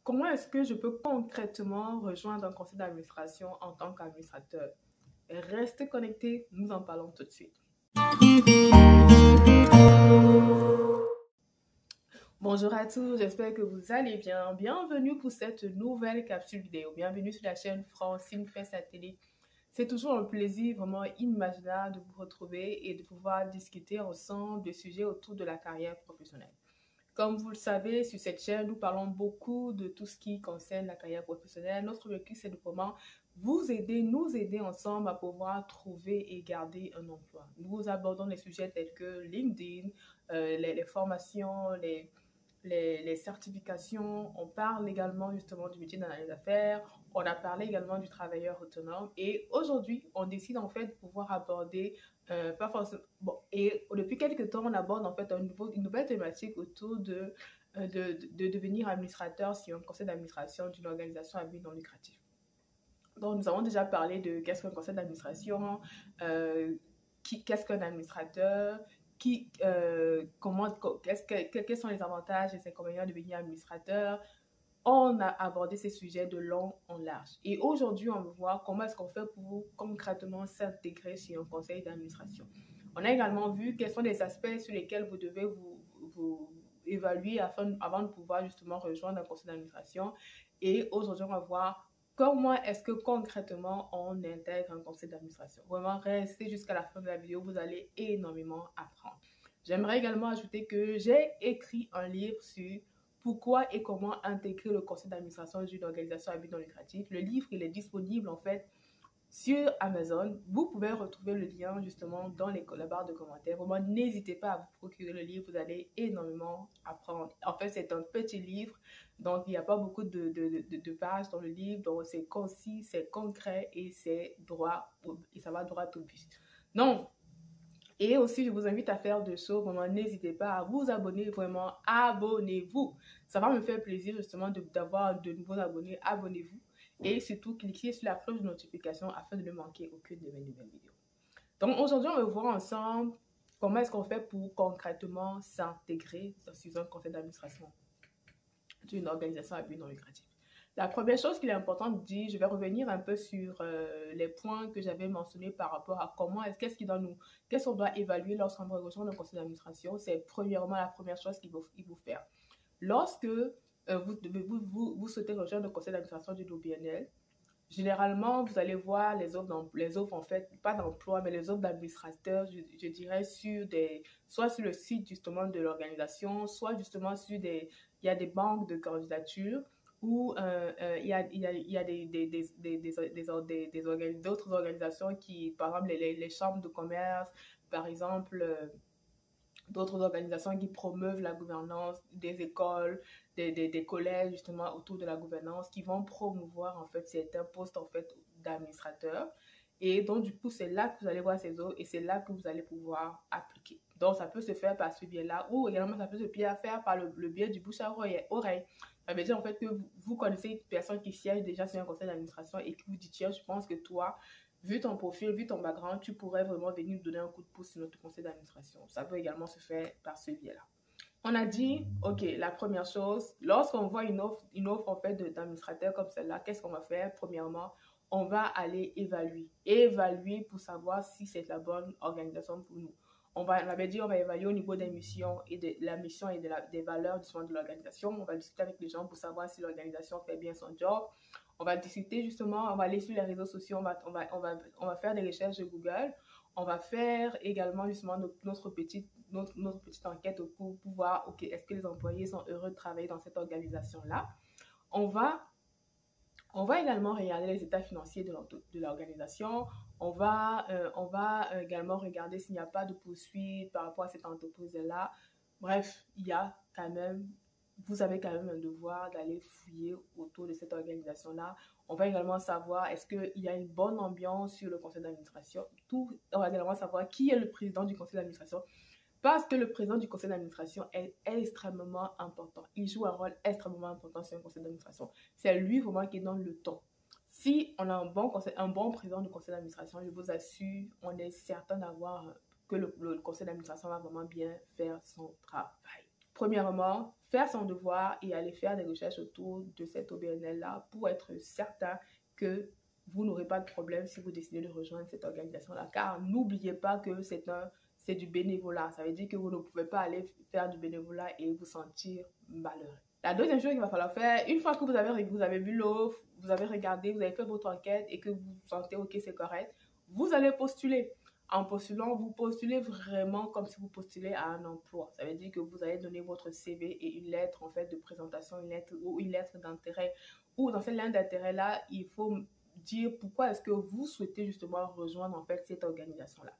Comment est-ce que je peux concrètement rejoindre un conseil d'administration en tant qu'administrateur? Restez connectés, nous en parlons tout de suite. Bonjour à tous, j'espère que vous allez bien. Bienvenue pour cette nouvelle capsule vidéo. Bienvenue sur la chaîne Francine fait sa télé. C'est toujours un plaisir vraiment inimaginable de vous retrouver et de pouvoir discuter ensemble des sujets autour de la carrière professionnelle. Comme vous le savez, sur cette chaîne, nous parlons beaucoup de tout ce qui concerne la carrière professionnelle. Notre objectif, c'est de comment vous aider, nous aider ensemble à pouvoir trouver et garder un emploi. Nous abordons des sujets tels que LinkedIn, les formations, les certifications. On parle également justement du métier d'analyse d'affaires. On a parlé également du travailleur autonome. Et aujourd'hui, on décide en fait de pouvoir aborder, pas forcément, bon, et depuis quelques temps, on aborde en fait une nouvelle thématique autour de devenir administrateur sur un conseil d'administration d'une organisation à but non lucratif. Donc, nous avons déjà parlé de qu'est-ce qu'un conseil d'administration, qu'est-ce qu'un administrateur, quels sont les avantages et les inconvénients de devenir administrateur. On a abordé ces sujets de long en large. Et aujourd'hui, on va voir comment est-ce qu'on fait pour concrètement s'intégrer sur un conseil d'administration. On a également vu quels sont les aspects sur lesquels vous devez vous évaluer avant de pouvoir justement rejoindre un conseil d'administration. Et aujourd'hui, on va voir comment est-ce que concrètement on intègre un conseil d'administration. Vraiment, restez jusqu'à la fin de la vidéo, vous allez énormément apprendre. J'aimerais également ajouter que j'ai écrit un livre sur pourquoi et comment intégrer le conseil d'administration d'une organisation à but non lucratif. Le livre, il est disponible en fait sur Amazon. Vous pouvez retrouver le lien justement dans la barre de commentaires. Vraiment, n'hésitez pas à vous procurer le livre, vous allez énormément apprendre. En fait, c'est un petit livre, donc il n'y a pas beaucoup de pages dans le livre, donc c'est concis, c'est concret et c'est droit, et ça va droit au but. Donc, et aussi, je vous invite à faire de choses. Vraiment, n'hésitez pas à vous abonner. Vraiment, abonnez-vous. Ça va me faire plaisir justement d'avoir de nouveaux abonnés. Abonnez-vous. Et surtout, cliquez sur la cloche de notification afin de ne manquer aucune de mes nouvelles vidéos. Donc, aujourd'hui, on va voir ensemble comment est-ce qu'on fait pour concrètement s'intégrer dans un conseil d'administration d'une organisation à but non lucratif. La première chose qu'il est important de dire, je vais revenir un peu sur les points que j'avais mentionnés par rapport à qu'est-ce qu'on doit évaluer lorsqu'on va rejoindre le conseil d'administration. C'est premièrement la première chose qu'il faut faire. Lorsque vous souhaitez rejoindre le conseil d'administration du OBNL, généralement, vous allez voir les offres en fait, pas d'emploi, mais les offres d'administrateurs, je dirais, soit sur le site justement de l'organisation, soit justement il y a des banques de candidatures où il y a d'autres organisations qui, par exemple, les chambres de commerce, par exemple, d'autres organisations qui promeuvent la gouvernance, des écoles, des collèges justement autour de la gouvernance, qui vont promouvoir en fait certains postes en fait d'administrateurs. Et donc du coup, c'est là que vous allez voir ces offres et c'est là que vous allez pouvoir appliquer. Donc ça peut se faire par ce biais-là ou également ça peut se faire par le biais du bouche à oreille. Ça veut dire en fait que vous connaissez une personne qui siège déjà sur un conseil d'administration et qui vous dit tiens, je pense que toi, vu ton profil, vu ton background, tu pourrais vraiment venir nous donner un coup de pouce sur notre conseil d'administration. Ça peut également se faire par ce biais-là. On a dit, OK, la première chose, lorsqu'on voit une offre en fait d'administrateur comme celle-là, qu'est-ce qu'on va faire? Premièrement, on va aller évaluer. Évaluer pour savoir si c'est la bonne organisation pour nous. On avait dit, on va évaluer au niveau des missions et de la mission et des valeurs justement de l'organisation. On va discuter avec les gens pour savoir si l'organisation fait bien son job. On va discuter justement, on va aller sur les réseaux sociaux, on va faire des recherches de Google. On va faire également justement notre petite enquête pour voir, OK, est-ce que les employés sont heureux de travailler dans cette organisation-là? On va également regarder les états financiers de l'organisation. On va également regarder s'il n'y a pas de poursuite par rapport à cette entreprise-là. Bref, vous avez quand même un devoir d'aller fouiller autour de cette organisation-là. On va également savoir est-ce qu'il y a une bonne ambiance sur le conseil d'administration. On va également savoir qui est le président du conseil d'administration. Parce que le président du conseil d'administration est extrêmement important. Il joue un rôle extrêmement important sur un conseil d'administration. C'est lui vraiment qui donne le ton. Si on a un bon président du conseil d'administration, je vous assure, on est certain que le conseil d'administration va vraiment bien faire son travail. Premièrement, faire son devoir et aller faire des recherches autour de cette OBNL-là pour être certain que vous n'aurez pas de problème si vous décidez de rejoindre cette organisation-là. Car n'oubliez pas que c'est du bénévolat. Ça veut dire que vous ne pouvez pas aller faire du bénévolat et vous sentir malheureux. La deuxième chose qu'il va falloir faire, une fois que vous avez vu l'offre, vous avez regardé, vous avez fait votre enquête et que vous sentez OK, c'est correct, vous allez postuler. En postulant, vous postulez vraiment comme si vous postulez à un emploi. Ça veut dire que vous allez donner votre CV et une lettre en fait de présentation, une lettre d'intérêt. Ou dans cette lettre d'intérêt-là, il faut dire pourquoi est-ce que vous souhaitez justement rejoindre en fait cette organisation-là.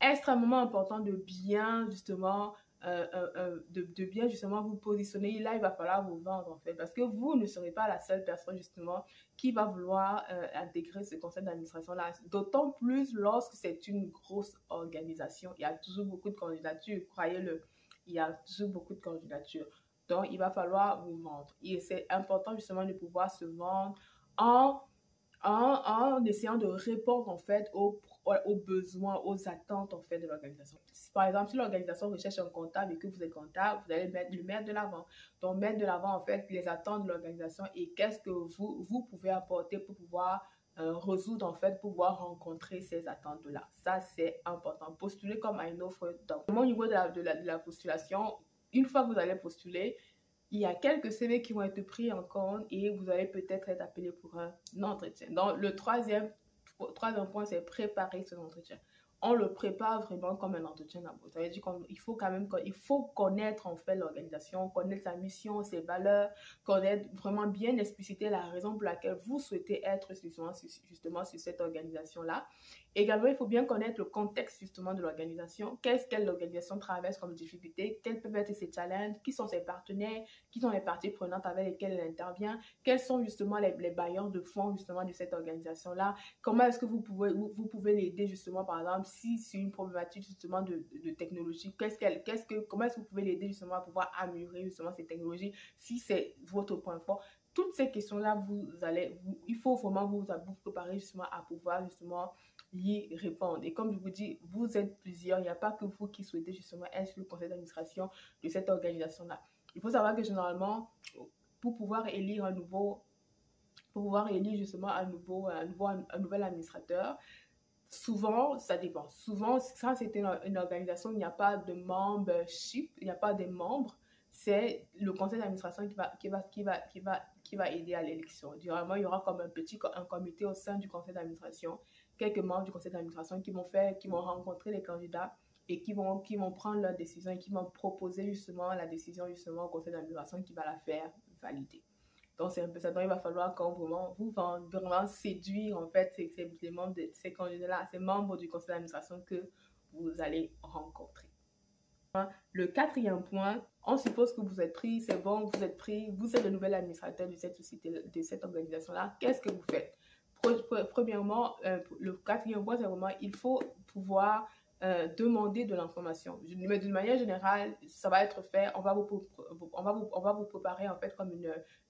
Extrêmement important de bien justement de bien justement vous positionner. Là, il va falloir vous vendre en fait, parce que vous ne serez pas la seule personne justement qui va vouloir intégrer ce conseil d'administration là, d'autant plus lorsque c'est une grosse organisation. Il y a toujours beaucoup de candidatures, croyez-le, il y a toujours beaucoup de candidatures, donc il va falloir vous vendre et c'est important justement de pouvoir se vendre en essayant de répondre en fait aux besoins, aux attentes en fait de l'organisation. Par exemple, si l'organisation recherche un comptable et que vous êtes comptable, vous allez le mettre de l'avant. Donc, mettre de l'avant en fait les attentes de l'organisation et qu'est-ce que vous pouvez apporter pour pouvoir résoudre en fait, pour pouvoir rencontrer ces attentes-là. Ça, c'est important. Postuler comme à une offre d'emploi. Au niveau de la postulation, une fois que vous allez postuler, il y a quelques CV qui vont être pris en compte et vous allez peut-être être appelé pour un entretien. Donc, le troisième point, c'est préparer ce entretien. On le prépare vraiment comme un entretien d'embauche. Ça veut dire qu'il faut connaître en fait l'organisation, connaître sa mission, ses valeurs, connaître vraiment bien expliciter la raison pour laquelle vous souhaitez être justement sur cette organisation-là. Également, il faut bien connaître le contexte justement de l'organisation. Qu'est-ce que l'organisation traverse comme difficulté? Quels peuvent être ses challenges? Qui sont ses partenaires? Qui sont les parties prenantes avec lesquelles elle intervient? Quels sont justement les bailleurs de fonds justement de cette organisation-là? Comment est-ce que vous pouvez l'aider justement, par exemple, si c'est une problématique justement de technologie, comment est-ce que vous pouvez l'aider justement à pouvoir améliorer justement ces technologies si c'est votre point fort? Toutes ces questions-là, il faut vraiment vous préparer justement à pouvoir justement y répondre. Et comme je vous dis, vous êtes plusieurs, il n'y a pas que vous qui souhaitez justement être sur le conseil d'administration de cette organisation-là. Il faut savoir que généralement, pour pouvoir élire justement un nouvel administrateur, souvent, ça dépend. Souvent, quand c'est une organisation, il n'y a pas de membership, il n'y a pas de membres, c'est le conseil d'administration qui va aider à l'élection. Généralement, il y aura comme un comité au sein du conseil d'administration, quelques membres du conseil d'administration qui vont rencontrer les candidats et qui vont prendre leur décision et qui vont proposer justement la décision justement au conseil d'administration qui va la faire valider. Donc, c'est un peu ça. Donc, il va falloir quand vraiment séduire, en fait, les membres de ces candidats-là, ces membres du conseil d'administration que vous allez rencontrer. Le quatrième point, on suppose que vous êtes pris, c'est bon, vous êtes pris, vous êtes le nouvel administrateur de cette société, de cette organisation-là. Qu'est-ce que vous faites? Premièrement, le quatrième point, c'est vraiment, il faut pouvoir demander de l'information. Mais d'une manière générale, ça va être fait. On va vous préparer en fait comme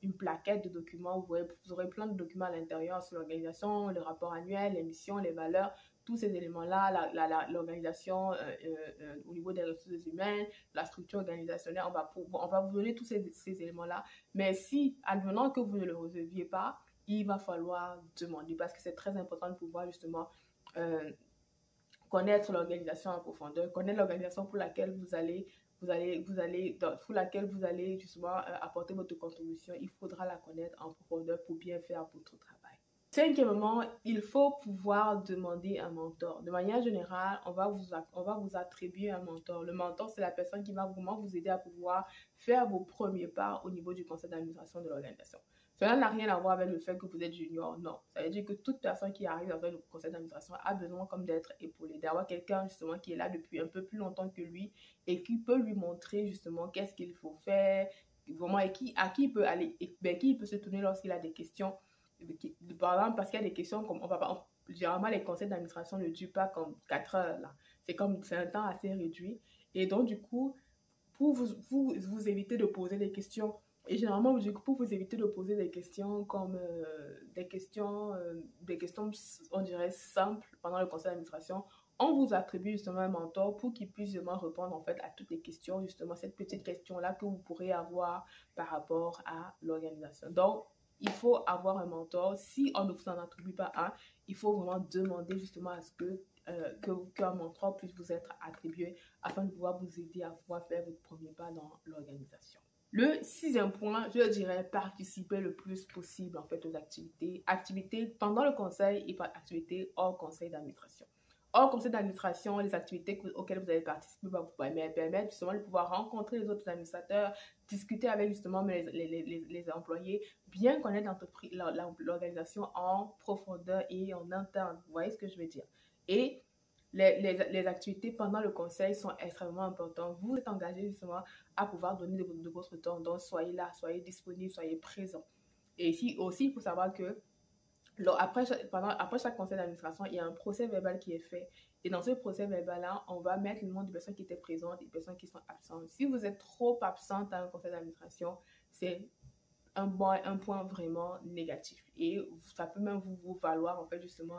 une plaquette de documents. Vous aurez plein de documents à l'intérieur sur l'organisation, le rapport annuel, les missions, les valeurs, tous ces éléments-là, l'organisation au niveau des ressources humaines, la structure organisationnelle. On va vous donner tous ces éléments-là. Mais si, advenant que vous ne le receviez pas, il va falloir demander parce que c'est très important de pouvoir justement connaître l'organisation en profondeur, connaître l'organisation pour laquelle vous allez justement apporter votre contribution. Il faudra la connaître en profondeur pour bien faire votre travail. Cinquièmement, il faut pouvoir demander un mentor. De manière générale, on va vous attribuer un mentor. Le mentor, c'est la personne qui va vraiment vous aider à pouvoir faire vos premiers pas au niveau du conseil d'administration de l'organisation. Cela n'a rien à voir avec le fait que vous êtes junior, non. Ça veut dire que toute personne qui arrive dans le conseil d'administration a besoin comme d'être épaulée, d'avoir quelqu'un justement qui est là depuis un peu plus longtemps que lui et qui peut lui montrer justement qu'est-ce qu'il faut faire, vraiment, et à qui il peut aller, qui il peut se tourner lorsqu'il a des questions. Par exemple, parce qu'il y a des questions comme généralement les conseils d'administration ne durent pas comme 4 heures là. C'est un temps assez réduit. Et donc du coup, pour vous éviter de poser des questions, et généralement, pour vous éviter de poser des questions comme des questions, on dirait, simples pendant le conseil d'administration, on vous attribue justement un mentor pour qu'il puisse justement répondre en fait à toutes les questions, justement cette petite question-là que vous pourrez avoir par rapport à l'organisation. Donc, il faut avoir un mentor. Si on ne vous en attribue pas un, il faut vraiment demander justement à ce qu'un mentor puisse vous être attribué afin de pouvoir vous aider à pouvoir faire votre premier pas dans l'organisation. Le 6e point, je dirais participer le plus possible en fait aux activités. Activités pendant le conseil et activités hors conseil d'administration. Hors conseil d'administration, les activités auxquelles vous allez participer vous permettre justement de pouvoir rencontrer les autres administrateurs, discuter avec justement les employés, bien connaître l'organisation en profondeur et en interne. Vous voyez ce que je veux dire? Et les activités pendant le conseil sont extrêmement importantes. Vous êtes engagé justement à pouvoir donner de votre temps. Donc, soyez là, soyez disponible, soyez présent. Et ici aussi, il faut savoir que après chaque conseil d'administration, il y a un procès verbal qui est fait. Et dans ce procès verbal-là, on va mettre le nom des personnes qui étaient présentes et des personnes qui sont absentes. Si vous êtes trop absente à un conseil d'administration, c'est un point vraiment négatif. Et ça peut même vous valoir en fait justement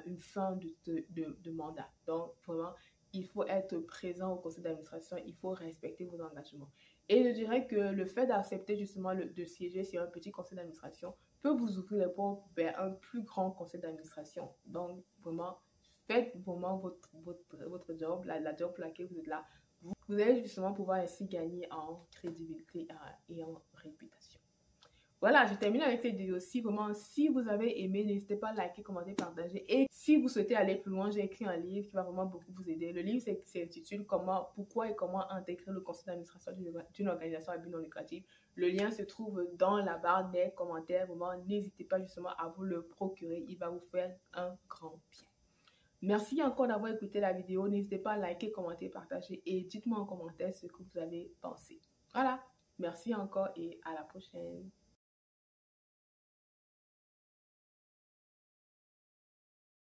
une fin de mandat. Donc, vraiment, il faut être présent au conseil d'administration, il faut respecter vos engagements. Et je dirais que le fait d'accepter justement de siéger sur un petit conseil d'administration peut vous ouvrir les portes vers un plus grand conseil d'administration. Donc, vraiment, faites vraiment votre job, la job pour laquelle vous êtes là. Vous allez justement pouvoir ainsi gagner en crédibilité et en réputation. Voilà, je termine avec cette vidéo-ci. Vraiment, si vous avez aimé, n'hésitez pas à liker, commenter, partager. Et si vous souhaitez aller plus loin, j'ai écrit un livre qui va vraiment beaucoup vous aider. Le livre s'intitule Pourquoi et comment intégrer le conseil d'administration d'une organisation à but non lucratif. Le lien se trouve dans la barre des commentaires. Vraiment, n'hésitez pas justement à vous le procurer. Il va vous faire un grand bien. Merci encore d'avoir écouté la vidéo. N'hésitez pas à liker, commenter, partager et dites-moi en commentaire ce que vous avez pensé. Voilà, merci encore et à la prochaine.